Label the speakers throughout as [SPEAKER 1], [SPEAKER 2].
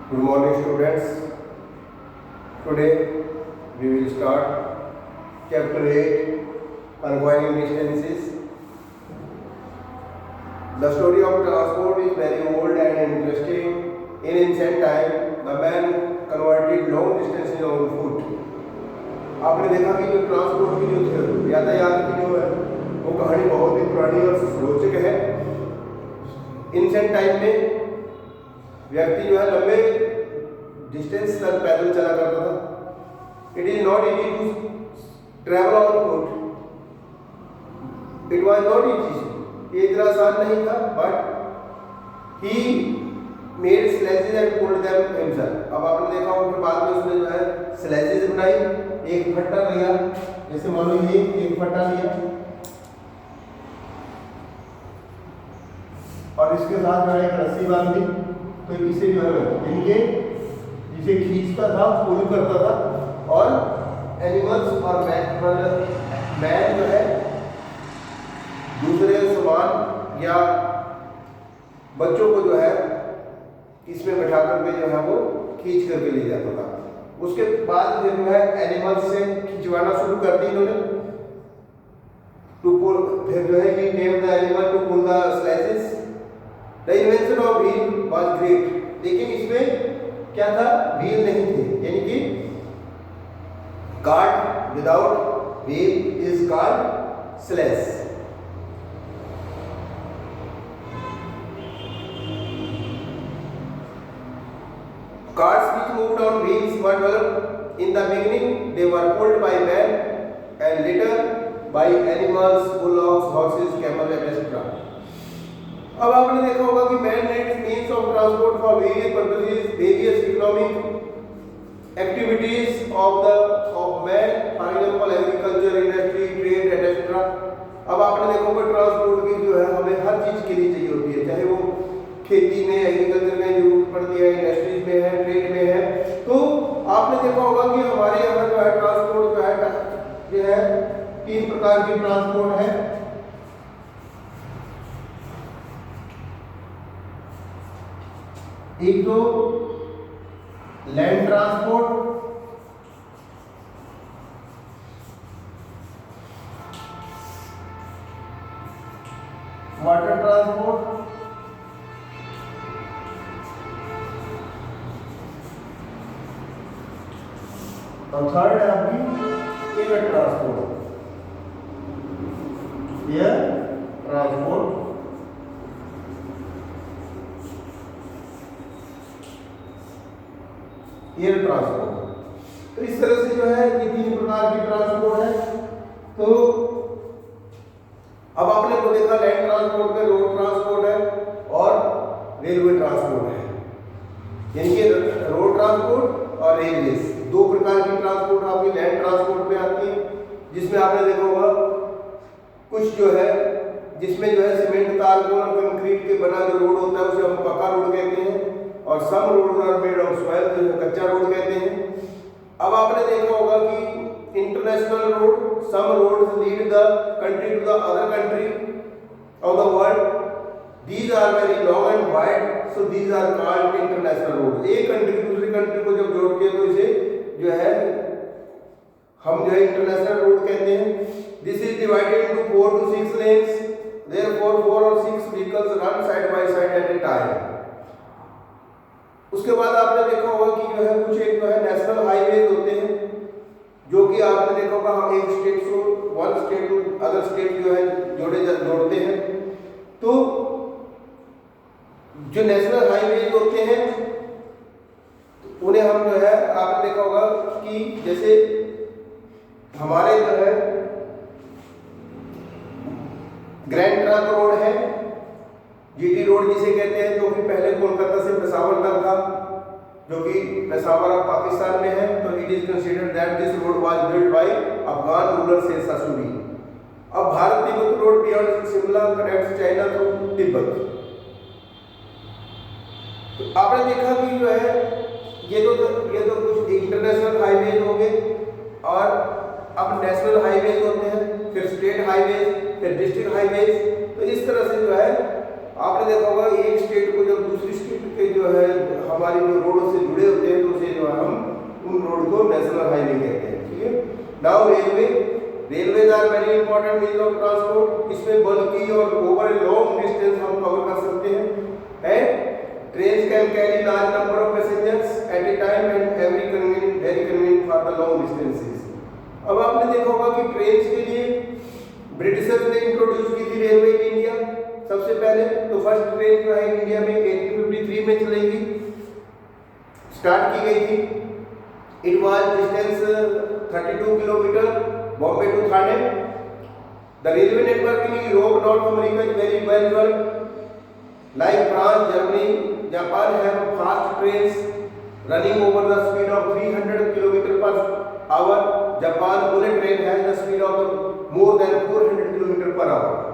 [SPEAKER 1] Good morning, students. Today we will start chapter 8 Conjoining distances. The story of transport is very old and interesting. In ancient time, the man converted long distances on foot. आपने देखा कि जो transport की जो यातायात की जो है वो कहानी बहुत ही पुरानी और रोचक है। एंशिएंट टाइम में व्यक्ति जो है लंबे डिस्टेंस तक पैदल चला करता था। It is not easy to travel on foot. It was not easy, ये इतना आसान नहीं था, but he made sledges and pulled them himself. अब आपने देखा होगा कि बाद में उसने जो है स्लेजेस बनाई, एक फट्टा लिया, जैसे मान लो ये एक फट्टा लिया और इसके साथ जो है एक रस्सी बांधी, तो इसे जो है इनके जिसे खींचता था, पुल करता था, और एनिमल्स और मैन जो है दूसरे सामान या बच्चों को जो है इसमें बैठा करके जो है वो खींच करके ले जाता था। उसके बाद फिर जो है एनिमल्स से खिंचवाना शुरू कर दी इन्होंने, टू पुल। फिर जो है he name the animal to pull the sledges. The invention of wheel was great, लेकिन इसमें क्या था, व्हील नहीं थे, यानी कि cart without wheel is called sledge. Carts which moved on wheels were developed in the beginning. They were pulled by men and later by animals, bullocks, horses, camels, etc. अब आपने देखा होगा कि man-made means of transport for various purposes, various economic activities of man, for example agriculture, industry, trade, etc. अब आपने देखा होगा transport की जो है हमें हर चीज के लिए चाहिए होती है, चाहे वो खेती में, एग्रीकल्चर में जरूरत पड़ती है, इंडस्ट्रीज में है, ट्रेड में है। तो आपने देखा होगा कि हमारे यहाँ जो है ट्रांसपोर्ट जो है 3 प्रकार की ट्रांसपोर्ट है। एक तो लैंड ट्रांसपोर्ट, वाटर ट्रांसपोर्ट, और थर्ड है आपकी air transport. Air transport air transport. तो इस तरह से जो है ये 3 प्रकार की ट्रांसपोर्ट है। तो अब आपने को देखा लैंड ट्रांसपोर्ट में रोड ट्रांसपोर्ट है और रेलवे ट्रांसपोर्ट है, यानी कि रोड ट्रांसपोर्ट और रेलवे 2 प्रकार की ट्रांसपोर्ट आपकी लैंड ट्रांसपोर्ट में आती है, जिसमें आपने देखा होगा कुछ जो है जिसमें जो है सीमेंट, तारकोल और कंक्रीट के बना जो रोड होता है उसे हम पक्का रोड कहते हैं, और some road are made of soil जो कच्चा रोड कहते हैं। अब आपने देखा होगा कि international road, some roads lead the country to the other country of the world, these are very long and wide, so these are called international road. एक कंट्री दूसरी कंट्री को जब जोड़ती है तो इसे जो है हम जो है इंटरनेशनल रोड कहते हैं। This is divided into 4 to 6 lanes, therefore 4 or 6 vehicles run side by side at a time। उसके बाद आपने देखा होगा कि जो है कुछ एक जो है नेशनल हाईवेज होते हैं, जो कि आपने देखा होगा हम एक स्टेट से one state to other state जो है जोड़ते हैं। तो जो नेशनल हाईवेज होते हैं उन्हें हम जो है आपने देखा होगा कि जैसे हमारे जो है ग्रैंड ट्रंक रोड है, जीटी रोड जिसे कहते हैं, जो कि पहले कोलकाता से पेशावर तक था, जो कि पेशावर अब पाकिस्तान में है। तो it is considered that this road was built by Afghan ruler Sher Shah Suri. अब Bharat Tibet road beyond Shimla connects China through Tibet. तो आपने देखा कि जो है ये तो कुछ इंटरनेशनल हाईवेज हो गए, और अब नेशनल हाईवेज होते हैं, फिर स्टेट हाईवेज, फिर डिस्ट्रिक्ट हाईवेज। तो इस तरह से जो है आपने देखा होगा एक स्टेट को जब दूसरी स्टेट के जो है हमारी जो रोडों से जुड़े होते हैं तो उसे जो है हम उन रोड को नेशनल हाईवे कहते हैं। ठीक है। Now railways are very important means of transport. इसमें बल्कि और ओवर ए लॉन्ग डिस्टेंस हम कवर कर सकते हैं। And trains can carry large number of passengers at a time and very convenient for the long distances. अब आपने देखा होगा कि ट्रेन्स के लिए ब्रिटिशर्स ने इंट्रोड्यूस की थी रेलवे इन इंडिया सबसे पहले। तो फर्स्ट ट्रेन जो है इंडिया में 1853 में चलेगी स्टार्ट की गई थी। It was distance 32 kilometre Bombay to Thane. The railway network in Europe North America is very well developed like France Germany Japan have fast trains running over the speed of 300 kilometre per hour. Japan bullet train has the speed of more than 400 kilometre per hour.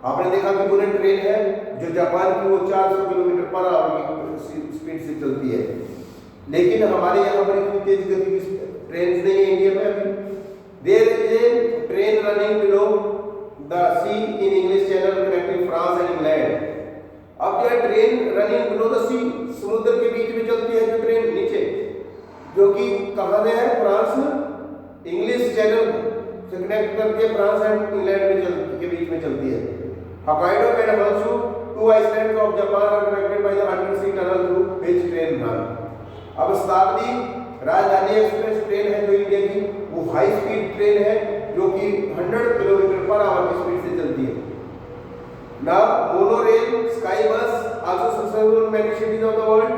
[SPEAKER 1] आपने देखा कि bullet train है जो Japan की वो 400 kilometre per our की speed से चलती है। लेकिन हमारे यहाँ पर इतनी तेज गति की ट्रेन नहीं है इंडिया में अभी। There is a train running below the sea in English Channel connecting France and England. अब जो train running below the sea समुद्र के बीच में चलती है जो ट्रेन नीचे, जो कि कहाँ में है, फ्रांस इंग्लिश चैनल से कनेक्ट करके फ्रांस एंड इंग्लैंड के बीच में चलती है। Hokkaido and Honshu two islands of Japan are connected by the undersea tunnel through which train run. अब शताब्दी राजधानी एक्सप्रेस ट्रेन है जो इंडिया की, वो हाई स्पीड ट्रेन है जो कि 100 किलोमीटर पर आवर की स्पीड से चलती है। Now monorail sky bus also successful in many cities of the world.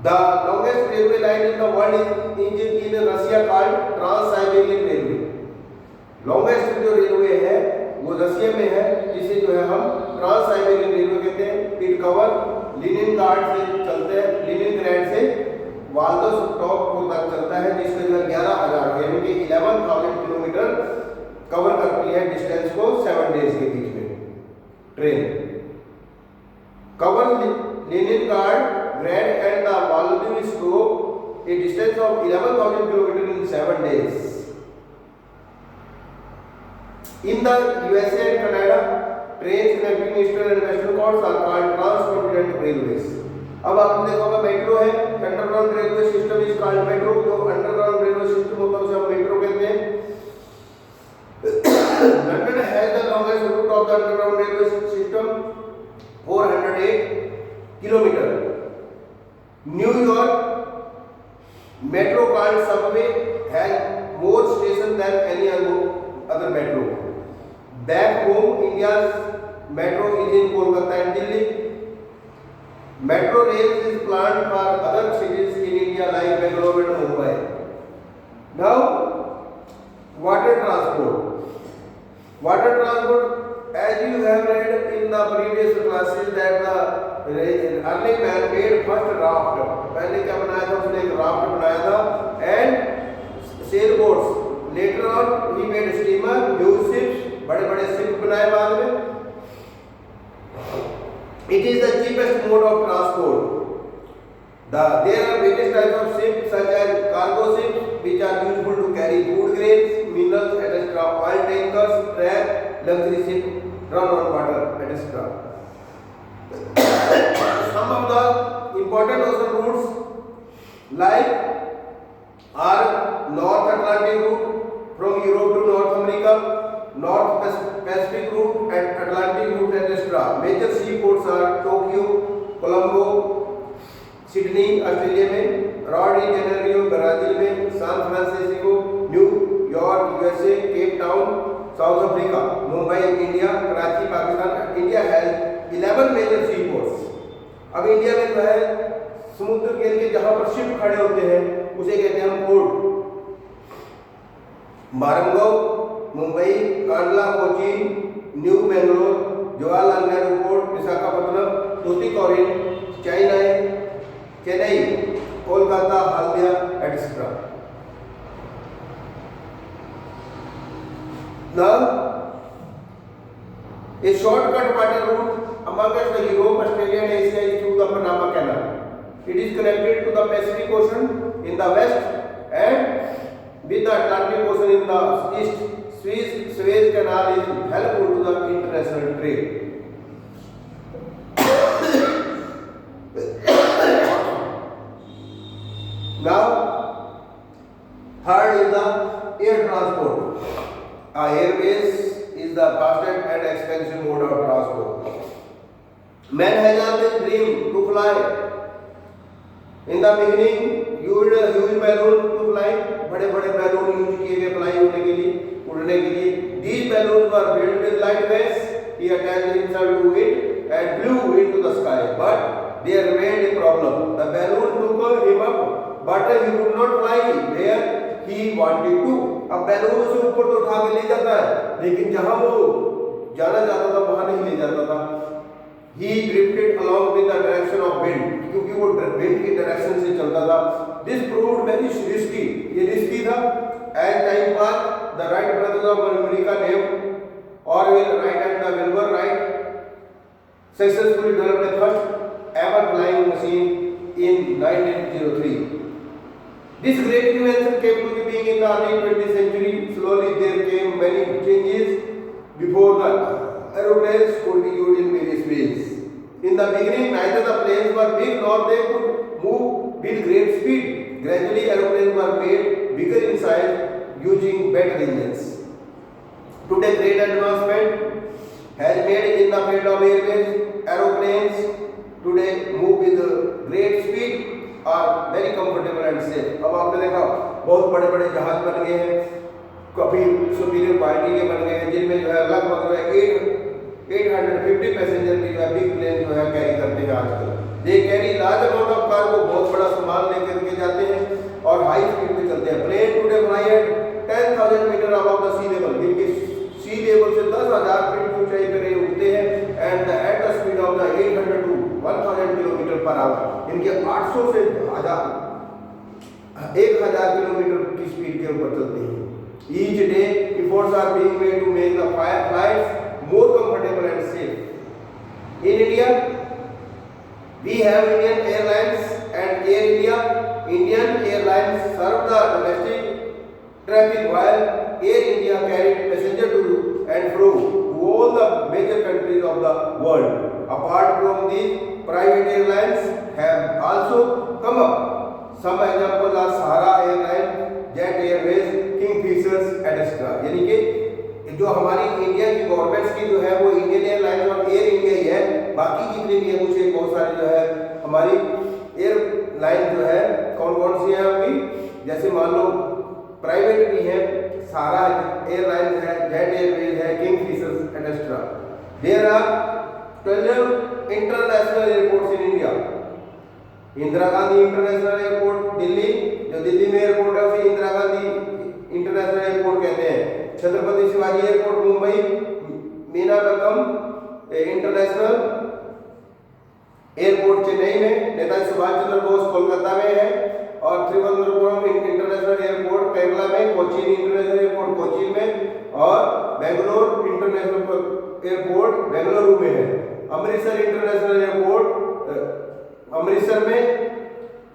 [SPEAKER 1] The longest railway line in the world is in Russia called Trans Siberian railway. Longest जो railway है वो Russia में है, जिसे जो है हम ट्रांस साइबेरियन रेलवे कहते हैं। इट कवर लिनिनग्राड से चलते हैं, लिनिनग्राड से व्लादिवोस्तोक तक चलता है, जिसका जो है 11,000 यानी कि 11,000 किलोमीटर कवर करती है डिस्टेंस को 7 डेज के बीच में train. Cover Leningrad grad and the Vladivostok a distance of 11,000 kilometre in 7 days. In the USA and Canada, trains connecting eastern and western coasts are called transcontinental railways. अब आपने देखा होगा मेट्रो है, underground railway system is called metro. जो underground railway system होता है उसे हम मेट्रो कहते हैं। London has the longest route of the underground railway system 408 kilometre. New York metro called subway has more station than any other metro. Back home, India's metro is in Kolkata and Delhi. Metro rails is planned for other cities in India like Bangalore and Mumbai. Now, water transport. Water transport, as you have read in the previous classes that the early man made first raft. पहले क्या बनाया था, उसने एक raft बनाया था and sailboats. Later on, he made steamer, huge ships. बड़े बड़े शिप बनाए बाद में। It is the cheapest mode of transport. There are various types of ships such as cargo ships which are useful to carry food grains, minerals, etc. Oil tankers, track, luxury ships run on water, etc. Some of the important ocean routes like are North Atlantic route from Europe to North America, North Pacific route and Atlantic route, etc. Major seaports are Tokyo, Colombo, Sydney Australia में, Rio de Janeiro Brazil में, San Francisco, New York USA, Cape Town South Africa, Mumbai India, Karachi Pakistan. India has 11 major seaports. अब India में जो है समुद्र के लिए जहां पर शिप खड़े होते हैं उसे कहते हैं हम port. Warangal, Mumbai, Kandla, Kochi, new Mangalore, Jawaharlal Nehru port, Visakhapatnam, Tuticorin, Chennai, Kolkata, Haldia, etcetera. Now, a shortcut water route amongst the Europe, Australia and Asia is through the Panama Canal. It is connected to the Pacific Ocean in the west and with the Atlantic Ocean in the east. Suez Canal is helpful to the international trade. Now, third is the air transport. Airways is the fastest and expensive mode of transport. Man has always dreamed to fly. In the beginning, used balloon to fly. बड़े-बड़े balloon use किए गए fly होने के लिए, उड़ने के लिए. These balloons were filled with light gas. He attached himself to it and flew into the sky. But there remained a problem. The balloon took him up, but he could not fly where he wanted to. अब balloon उसे ऊपर तो उठा के ले जाता है, लेकिन जहां वो जाना चाहता था वहां नहीं ले जाता था. He drifted along with the direction of wind, क्योंकि वो wind की डायरेक्शन से चलता था. This proved very risky. ये रिस्की था. As time passed, the Wright brothers of America named Orville Wright and the Wilbur Wright successfully developed the first ever flying machine in 1903. This great invention came to being in the early 20th century. Slowly there came many changes before the aeroplanes could be used in various ways. In the beginning, neither the planes were big nor they could move with great speed. Gradually, aeroplanes were made bigger in size using better engines. Today, great advancement has made in the field of airways. Aeroplanes today move with great speed, are very comfortable and safe. अब आपने देखा बहुत बड़े-बड़े जहाज बन गए हैं, काफी सुपीरियर क्वालिटी के बन गए हैं, जिनमें जो है लगभग जो है 850 पैसेंजर की जो है बिग प्लेन जो है कैरी करते हैं आजकल. They carry large amount of cargo, बहुत बड़ा सामान लेकर के जाते हैं और हाई स्पीड पे चलते हैं. Plane today fly at 10,000 metre above the sea level, जिनके सी लेवल से 10,000 फीट की ऊंचाई पर उड़ते हैं. And at the speed of the 800 to 1000 kilometre per hour. इनके 800 से 1000 किलोमीटर की स्पीड के ऊपर चलते हैं. Each day, efforts are being made to make the flights more comfortable and safe. In India, we have Indian Airlines and Air India. Indian Airlines serve the domestic traffic while Air India carried passengers to and fro to all the major countries of the world. Apart from these, private airlines have also come up. Some examples are Sahara Airlines, Jet Airways, Kingfishers, etc. यानी कि जो हमारी India की governments की जो है वो Indian airlines और एयर इंडिया ही है. बाकी जितने भी है मुझे बहुत सारी जो है हमारी एयरलाइन जो है कौन कौन सी है आपकी, जैसे मान लो प्राइवेट भी है, सारा एयरलाइंस है, जेट एयरवेज है, Kingfishers etc. There are 12 international airports in India. Indira Gandhi international airport Delhi, जो दिल्ली में एयरपोर्ट है उसे इंदिरा गांधी इंटरनेशनल एयरपोर्ट कहते हैं. Chhatrapati Shivaji airport Mumbai, Meenambakkam international airport Chennai में, नेताजी सुभाष चंद्र बोस कोलकाता में है, और त्रिवेंद्रपुरम इंटरनेशनल एयरपोर्ट केरला में, कोचीन इंटरनेशनल एयरपोर्ट कोचीन में, और बेंगलोर इंटरनेशनल एयरपोर्ट बेंगलुरु में है. अमृतसर इंटरनेशनल एयरपोर्ट अमृतसर में,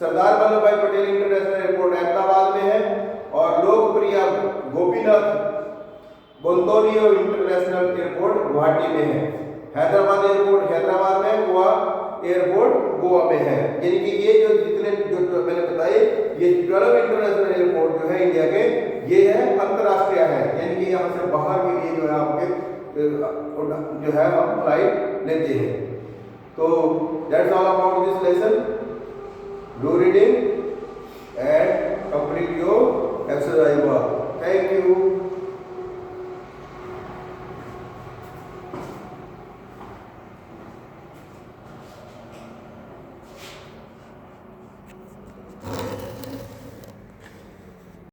[SPEAKER 1] सरदार वल्लभ भाई पटेल इंटरनेशनल एयरपोर्ट अहमदाबाद में है, और लोकप्रिय गोपीनाथ बोरदोलोई इंटरनेशनल एयरपोर्ट गुवाहाटी में है. हैदराबाद एयरपोर्ट हैदराबाद में, गोवा एयरपोर्ट गोवा में है. यानी कि ये जो जितने जो मैंने बताए ये 12 इंटरनेशनल एयरपोर्ट जो है इंडिया के, ये है अंतर्राष्ट्रीय है. यानी कि यहाँ से बाहर के लिए जो है आपके जो है हम फ्लाइट लेते हैं. तो that's all about this lesson. Do reading and complete your exercise work.